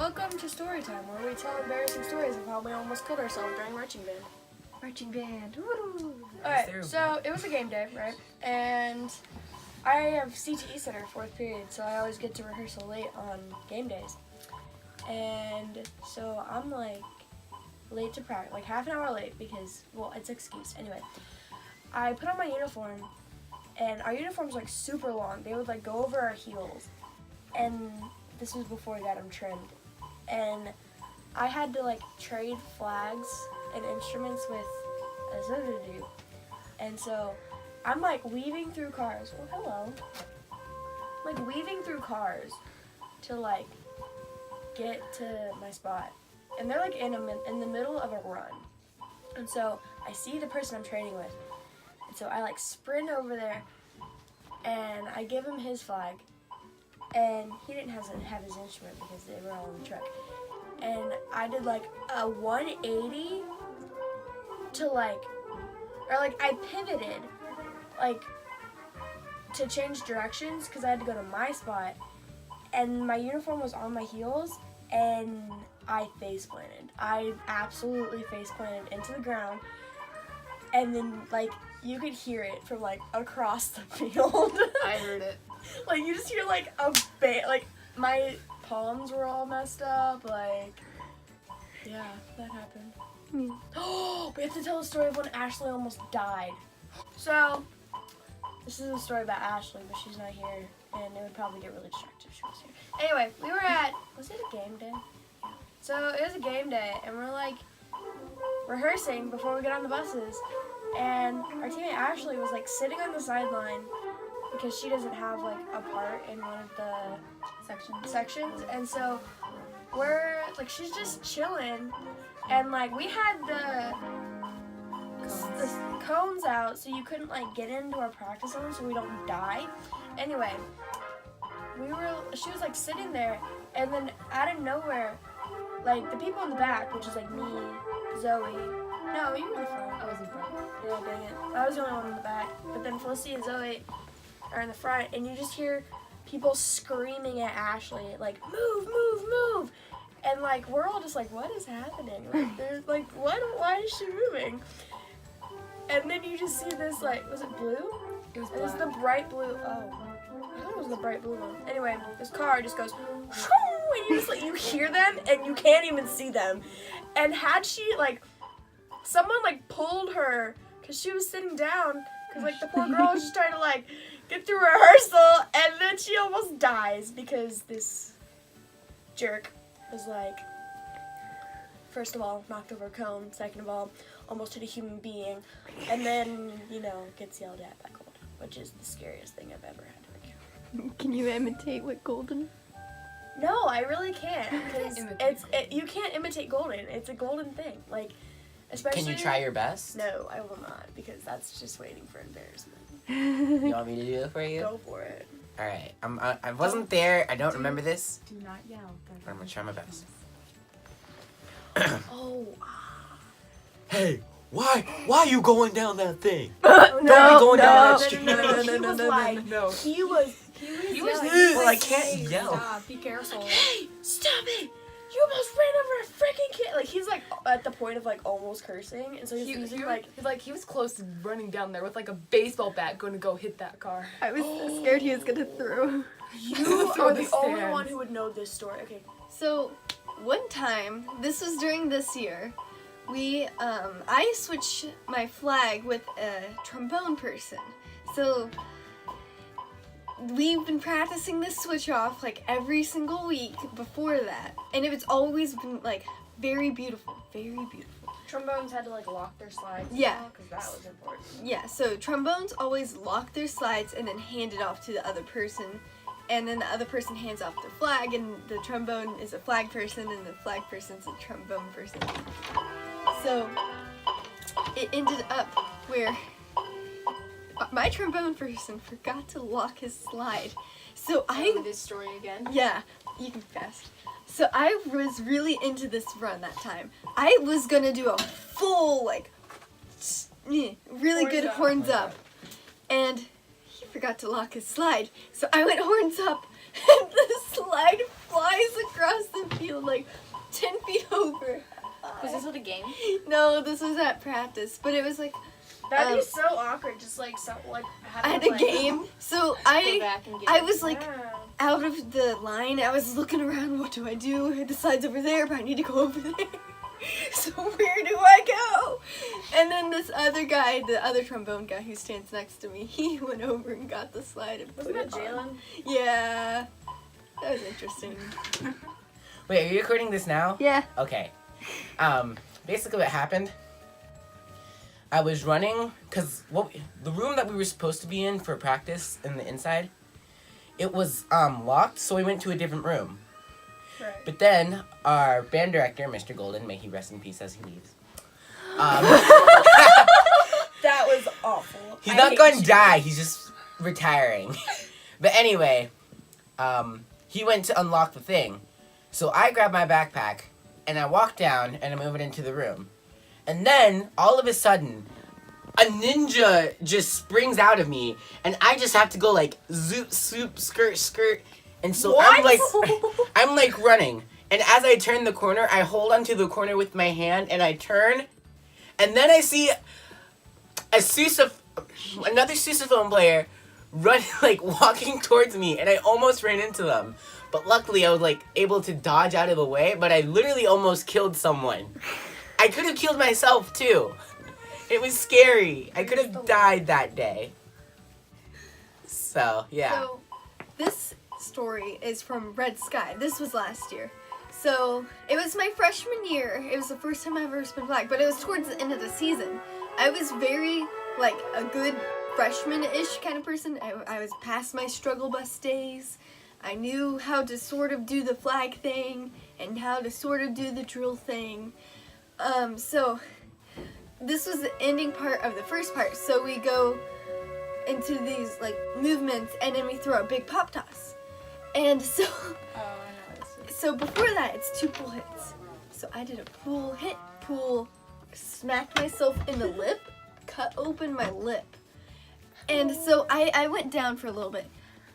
Welcome to Storytime, where we tell embarrassing stories of how we almost killed ourselves during marching band. Marching band. Woo! Alright, so it was a game day, right? And I have CTE Center, 4th period, so I always get to rehearsal late on game days. And so I'm like late to practice, like half an hour late because, well, it's an excuse. Anyway, I put on my uniform, and our uniforms like super long. They would like go over our heels. And this was before I got them trimmed. And I had to like trade flags and instruments with a Zodadu. And so I'm like weaving through cars. Oh, hello. Like weaving through cars to like get to my spot. And they're like in the middle of a run. And so I see the person I'm trading with. And so I like sprint over there and I give him his flag. And he didn't have his instrument because they were all in the truck. And I did like a 180 to like, or like I pivoted like to change directions because I had to go to my spot. And my uniform was on my heels and I face planted. I absolutely face planted into the ground. And then like you could hear it from like across the field. I heard it. Like you just hear like like my palms were all messed up, like yeah, that happened. Oh, we have to tell a story of when Ashley almost died. So this is a story about Ashley, but she's not here, and it would probably get really distracted if she was here. Anyway, we were at, was it a game day? So it was a game day, and we're like rehearsing before we get on the buses, and our teammate Ashley was like sitting on the sideline because she doesn't have like a part in one of the sections, and so we're like, she's just chilling, and like we had the cones out so you couldn't like get into our practice room so we don't die. Anyway, she was like sitting there, and then out of nowhere, like the people in the back, which is like me, Zoe. No, you were in the front. I was in front. Yeah, dang it. I was the only one in the back. But then Felicity and Zoe are in the front, and you just hear people screaming at Ashley, like, move, move, move. And like, we're all just like, what is happening? Like, there's like, what? Why is she moving? And then you just see this, like, was it blue? It was It was black. the bright blue. Oh, I thought it was the bright blue one. Anyway, this car just goes, and you just like, you hear them, and you can't even see them. And had she, like, someone like pulled her, because she was sitting down, because like the poor girl was just trying to like get through rehearsal, and then she almost dies because this jerk was like, first of all, knocked over a cone, second of all, almost hit a human being, and then, you know, gets yelled at by Golden, which is the scariest thing I've ever had to encounter. Can you imitate what Golden? No, I really can't, because you can't imitate Golden. It's a Golden thing, like, especially. Can you try your best? No, I will not, because that's just waiting for embarrassment. You want me to do it for you? Go for it. All right. I wasn't there. I don't remember this. Do not yell. But I'm gonna try my best. Oh. Hey, why you going down that thing? Don't be going down that street. He was like, no. he was Well, I can't yell. Stop. Be careful. hey, stop it! You almost ran over a freaking kid. Like, he's like at the point of like almost cursing, and so he's using like, he was close to running down there with like a baseball bat going to go hit that car. I was so scared he was gonna throw. you Throw are the the only stands. one who would know this story. Okay. So, one time, this was during this year, I switched my flag with a trombone person. So, we've been practicing this switch off like every single week before that, and it's always been like very beautiful, very beautiful. Trombones had to like lock their slides. Yeah. Because that was important. Yeah, so trombones always lock their slides and then hand it off to the other person, and then the other person hands off their flag, and the trombone is a flag person, and the flag person's a trombone person. So, it ended up where my trombone person forgot to lock his slide. So This story again. yeah, you can fast. So I was really into this run that time. I was gonna do a full, like, really good horns up. And he forgot to lock his slide. So I went horns up and the slide flies across the field like 10 feet over. Was this with a game? No, this was at practice, but it was like That'd be so awkward. Just like I had a game. So Go I back and get I it. was like out of the line. I was looking around. What do I do? The slide's over there, but I need to go over there. So where do I go? And then this other guy, the other trombone guy who stands next to me, he went over and got the slide and Wasn't put it it on. Jalen? Yeah, that was interesting. Wait, are you recording this now? Yeah. Okay. Basically what happened, I was running, because the room that we were supposed to be in for practice in the inside, it was locked, so we went to a different room. Right. But then our band director, Mr. Golden, may he rest in peace as he leaves. That was awful. He's I not hate going to you. die, he's just retiring. But anyway, he went to unlock the thing. So I grabbed my backpack, and I walked down, and I moved into the room. And then, all of a sudden, a ninja just springs out of me, and I just have to go like, zoop, swoop, skirt, skirt. And so I'm like running. And as I turn the corner, I hold onto the corner with my hand, and I turn, and then I see another sousaphone player walking towards me, and I almost ran into them. But luckily I was able to dodge out of the way, but I literally almost killed someone. I could have killed myself too. It was scary. I could have died that day. So, yeah. So this story is from Red Sky. This was last year. So it was my freshman year. It was the first time I ever spun flag, but it was towards the end of the season. I was very a good freshman-ish kind of person. I was past my struggle bus days. I knew how to sort of do the flag thing and how to sort of do the drill thing. So this was the ending part of the first part. So we go into these movements, and then we throw a big pop toss. And so Oh, I know this. so before that, it's 2 pull hits. So I did a pull hit, pull, smacked myself in the lip, cut open my lip. And so I went down for a little bit.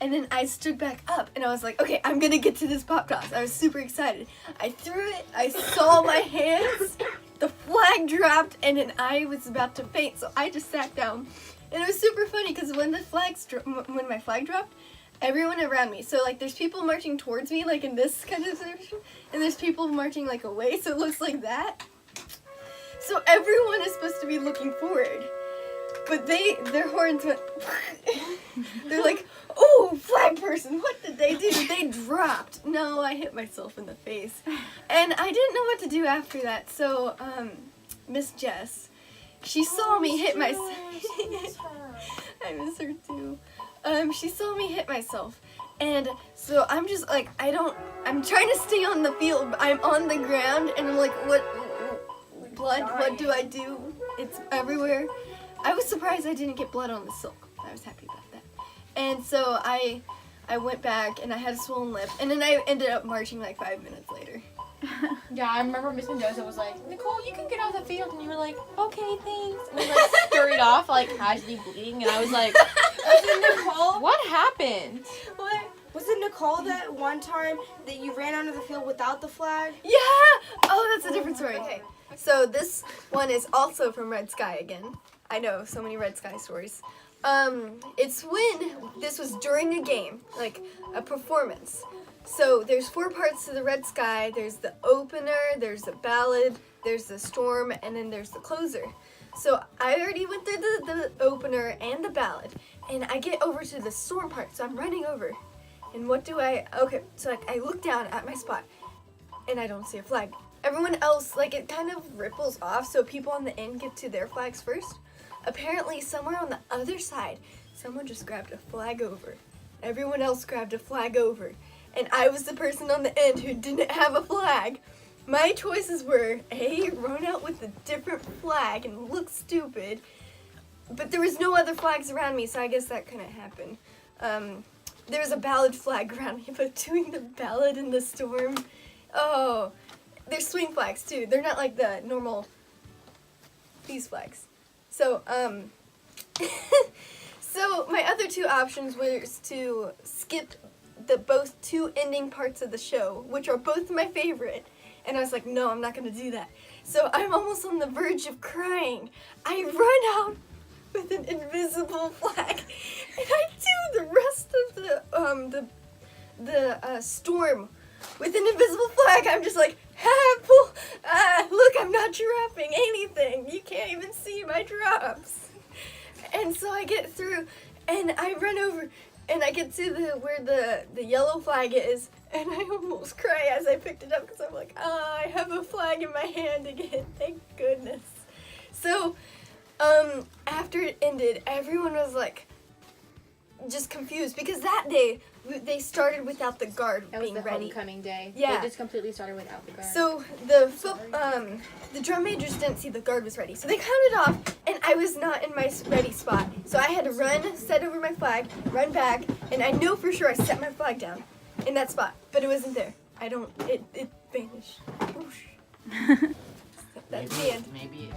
And then I stood back up, and I was like, okay, I'm gonna get to this pop toss. I was super excited. I threw it, I saw my hands, the flag dropped, and then I was about to faint, so I just sat down. And it was super funny, because when my flag dropped, everyone around me, so there's people marching towards me, in this kind of direction, and there's people marching away, so it looks like that. So everyone is supposed to be looking forward. But their horns went, they're like, oh, flag person, what did they do? They dropped. No, I hit myself in the face. And I didn't know what to do after that, so, Miss Jess, she saw me hit myself. I miss her too. She saw me hit myself. And so I'm just I'm trying to stay on the field, but I'm on the ground, and I'm like, blood, what do I do? It's everywhere. I was surprised I didn't get blood on the silk. I was happy about that. And so I went back, and I had a swollen lip, and then I ended up marching 5 minutes later. Yeah, I remember Miss Mendoza was like, Nicole, you can get off the field, and you were like, okay, thanks. And we scurried off, casually bleeding, and I was like, Was it Nicole? what happened? What? Was it Nicole that one time that you ran onto the field without the flag? Yeah! Oh, that's a different story. Okay. So this one is also from Red Sky again. I know, so many Red Sky stories. It's when this was during a game, a performance. So there's 4 parts to the Red Sky. There's the opener, there's the ballad, there's the storm, and then there's the closer. So I already went through the opener and the ballad, and I get over to the storm part, so I'm running over. And so I look down at my spot, and I don't see a flag. Everyone else, it kind of ripples off, so people on the end get to their flags first. Apparently, somewhere on the other side, someone just grabbed a flag over. Everyone else grabbed a flag over. And I was the person on the end who didn't have a flag. My choices were, A, run out with a different flag and look stupid. But there was no other flags around me, so I guess that couldn't happen. There was a ballad flag around me, but doing the ballad in the storm, oh, there's swing flags too. They're not like the normal, these flags. So, so my other 2 options was to skip the both two ending parts of the show, which are both my favorite. And I was like, no, I'm not gonna do that. So I'm almost on the verge of crying. I run out with an invisible flag, and I do the rest of the storm with an invisible flag. I'm just like, look, I'm not dropping anything. You can't even see my drops. And so I get through, and I run over, and I get to where the yellow flag is, and I almost cry as I picked it up because I'm like, I have a flag in my hand again. Thank goodness. So, after it ended, everyone was like, just confused because that day they started without the guard That was being the ready. homecoming day. Yeah. They just completely started without the guard. So the drum majors didn't see the guard was ready, so they counted off, and I was not in my ready spot. So I had to run, set over my flag, run back, and I know for sure I set my flag down in that spot, but it wasn't there. It vanished. Whoosh. That's the end. Maybe